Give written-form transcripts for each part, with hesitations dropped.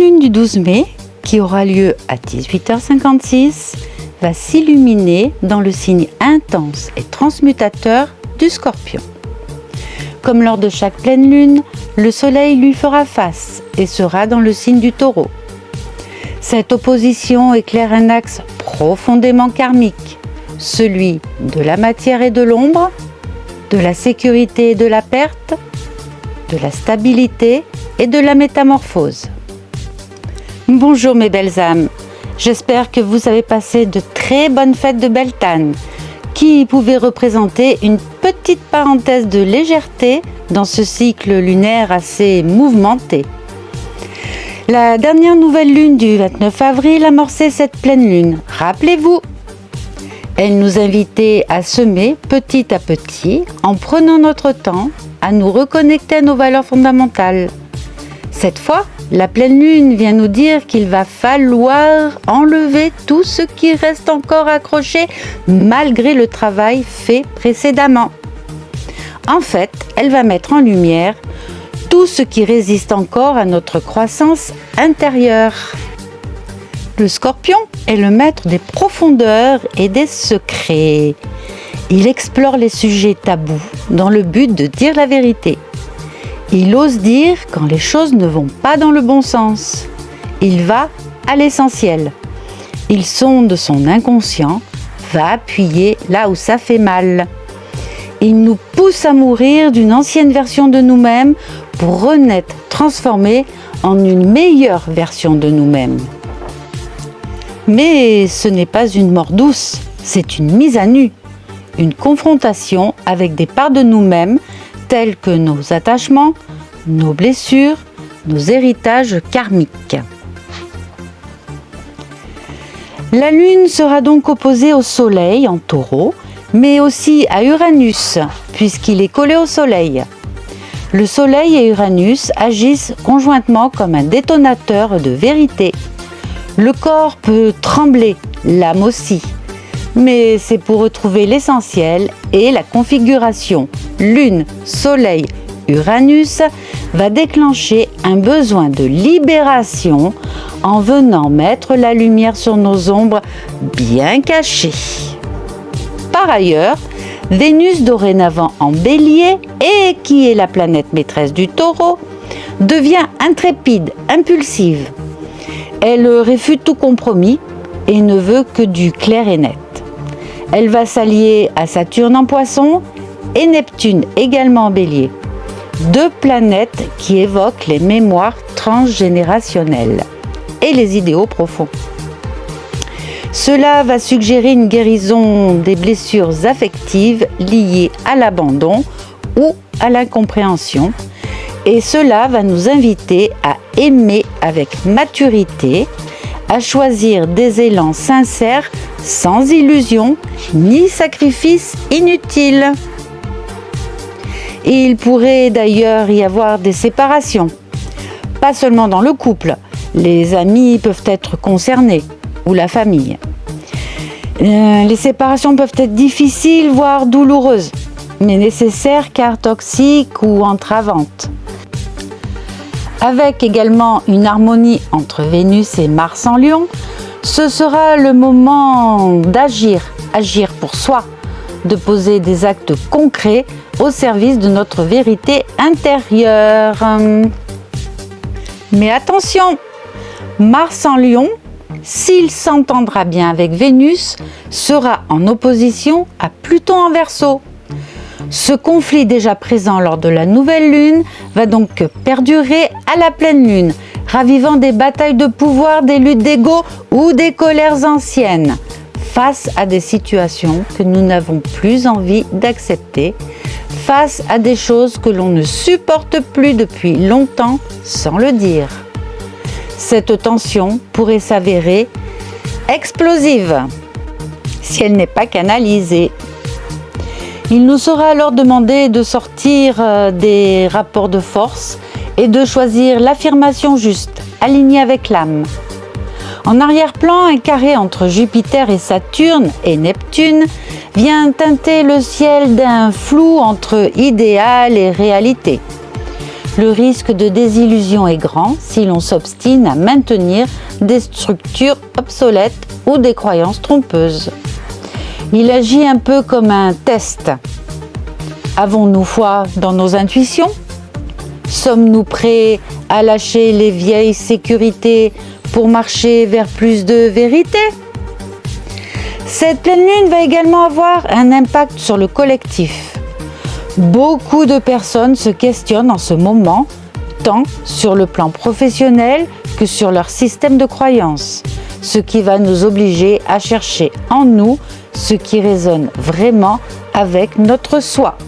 lune du 12 mai, qui aura lieu à 18h56, va s'illuminer dans le signe intense et transmutateur du Scorpion. Comme lors de chaque pleine lune, le soleil lui fera face et sera dans le signe du Taureau. Cette opposition éclaire un axe profondément karmique, celui de la matière et de l'ombre, de la sécurité et de la perte, de la stabilité et de la métamorphose. Bonjour mes belles âmes, j'espère que vous avez passé de très bonnes fêtes de Beltane, qui pouvaient représenter une petite parenthèse de légèreté dans ce cycle lunaire assez mouvementé. La dernière nouvelle lune du 29 avril amorçait cette pleine lune, rappelez-vous. Elle nous invitait à semer petit à petit, en prenant notre temps, à nous reconnecter à nos valeurs fondamentales. Cette fois, la pleine lune vient nous dire qu'il va falloir enlever tout ce qui reste encore accroché malgré le travail fait précédemment. En fait, elle va mettre en lumière tout ce qui résiste encore à notre croissance intérieure. Le Scorpion est le maître des profondeurs et des secrets. Il explore les sujets tabous dans le but de dire la vérité. Il ose dire quand les choses ne vont pas dans le bon sens. Il va à l'essentiel. Il sonde son inconscient, va appuyer là où ça fait mal. Il nous pousse à mourir d'une ancienne version de nous-mêmes pour renaître transformés en une meilleure version de nous-mêmes. Mais ce n'est pas une mort douce, c'est une mise à nu, une confrontation avec des parts de nous-mêmes telles que nos attachements, nos blessures, nos héritages karmiques. La Lune sera donc opposée au Soleil en Taureau, mais aussi à Uranus, puisqu'il est collé au Soleil. Le Soleil et Uranus agissent conjointement comme un détonateur de vérité. Le corps peut trembler, l'âme aussi, mais c'est pour retrouver l'essentiel et la configuration Lune, Soleil, Uranus va déclencher un besoin de libération en venant mettre la lumière sur nos ombres bien cachées. Par ailleurs, Vénus, dorénavant en Bélier et qui est la planète maîtresse du Taureau, devient intrépide, impulsive. Elle réfute tout compromis et ne veut que du clair et net. Elle va s'allier à Saturne en Poisson et Neptune également en Bélier. Deux planètes qui évoquent les mémoires transgénérationnelles et les idéaux profonds. Cela va suggérer une guérison des blessures affectives liées à l'abandon ou à l'incompréhension. Et cela va nous inviter à aimer avec maturité, à choisir des élans sincères, sans illusion ni sacrifice inutile. Il pourrait d'ailleurs y avoir des séparations, pas seulement dans le couple, les amis peuvent être concernés, ou la famille. Les séparations peuvent être difficiles, voire douloureuses, mais nécessaires car toxiques ou entravantes. Avec également une harmonie entre Vénus et Mars en Lion, ce sera le moment d'agir pour soi, de poser des actes concrets au service de notre vérité intérieure. Mais attention, Mars en Lion, s'il s'entendra bien avec Vénus, sera en opposition à Pluton en Verseau. Ce conflit déjà présent lors de la nouvelle lune va donc perdurer à la pleine lune, ravivant des batailles de pouvoir, des luttes d'ego ou des colères anciennes, face à des situations que nous n'avons plus envie d'accepter, face à des choses que l'on ne supporte plus depuis longtemps sans le dire. Cette tension pourrait s'avérer explosive si elle n'est pas canalisée. Il nous sera alors demandé de sortir des rapports de force et de choisir l'affirmation juste, alignée avec l'âme. En arrière-plan, un carré entre Jupiter et Saturne et Neptune vient teinter le ciel d'un flou entre idéal et réalité. Le risque de désillusion est grand si l'on s'obstine à maintenir des structures obsolètes ou des croyances trompeuses. Il agit un peu comme un test. Avons-nous foi dans nos intuitions? Sommes-nous prêts à lâcher les vieilles sécurités pour marcher vers plus de vérité? Cette pleine lune va également avoir un impact sur le collectif. Beaucoup de personnes se questionnent en ce moment, tant sur le plan professionnel que sur leur système de croyances, ce qui va nous obliger à chercher en nous ce qui résonne vraiment avec notre soi.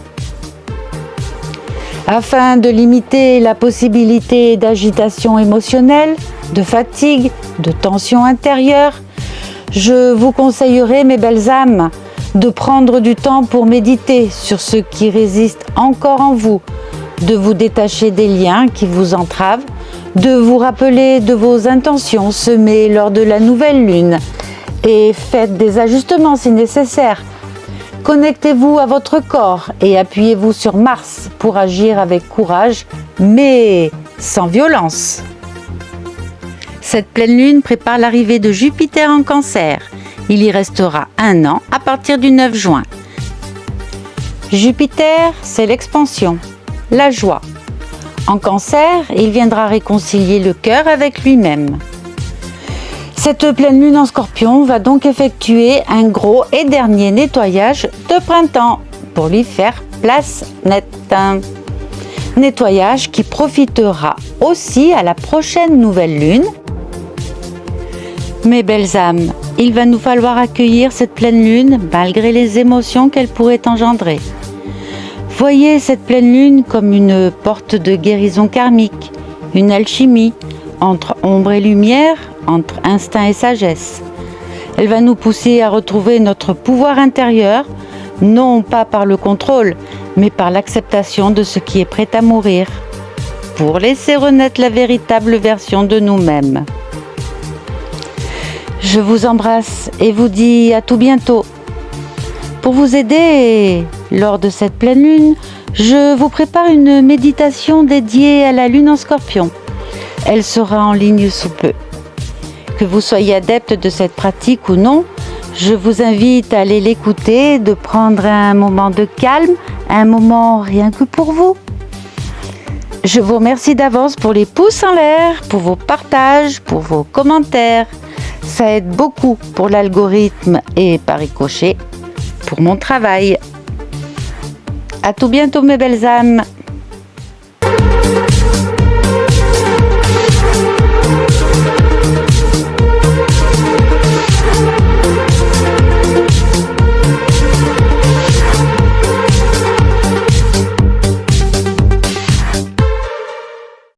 Afin de limiter la possibilité d'agitation émotionnelle, de fatigue, de tension intérieure, je vous conseillerais, mes belles âmes, de prendre du temps pour méditer sur ce qui résiste encore en vous, de vous détacher des liens qui vous entravent, de vous rappeler de vos intentions semées lors de la nouvelle lune et faites des ajustements si nécessaire. Connectez-vous à votre corps et appuyez-vous sur Mars pour agir avec courage, mais sans violence. Cette pleine lune prépare l'arrivée de Jupiter en Cancer. Il y restera 1 an à partir du 9 juin. Jupiter, c'est l'expansion, la joie. En Cancer, il viendra réconcilier le cœur avec lui-même. Cette pleine lune en Scorpion va donc effectuer un gros et dernier nettoyage de printemps pour lui faire place nette. Nettoyage qui profitera aussi à la prochaine nouvelle lune. Mes belles âmes, il va nous falloir accueillir cette pleine lune malgré les émotions qu'elle pourrait engendrer. Voyez cette pleine lune comme une porte de guérison karmique, une alchimie entre ombre et lumière, entre instinct et sagesse. Elle va nous pousser à retrouver notre pouvoir intérieur, non pas par le contrôle, mais par l'acceptation de ce qui est prêt à mourir, pour laisser renaître la véritable version de nous-mêmes. Je vous embrasse et vous dis à tout bientôt. Pour vous aider lors de cette pleine lune, je vous prépare une méditation dédiée à la lune en Scorpion. Elle sera en ligne sous peu. Que vous soyez adepte de cette pratique ou non, je vous invite à aller l'écouter, de prendre un moment de calme, un moment rien que pour vous. Je vous remercie d'avance pour les pouces en l'air, pour vos partages, pour vos commentaires. Ça aide beaucoup pour l'algorithme et par ricochet pour mon travail. À tout bientôt mes belles âmes.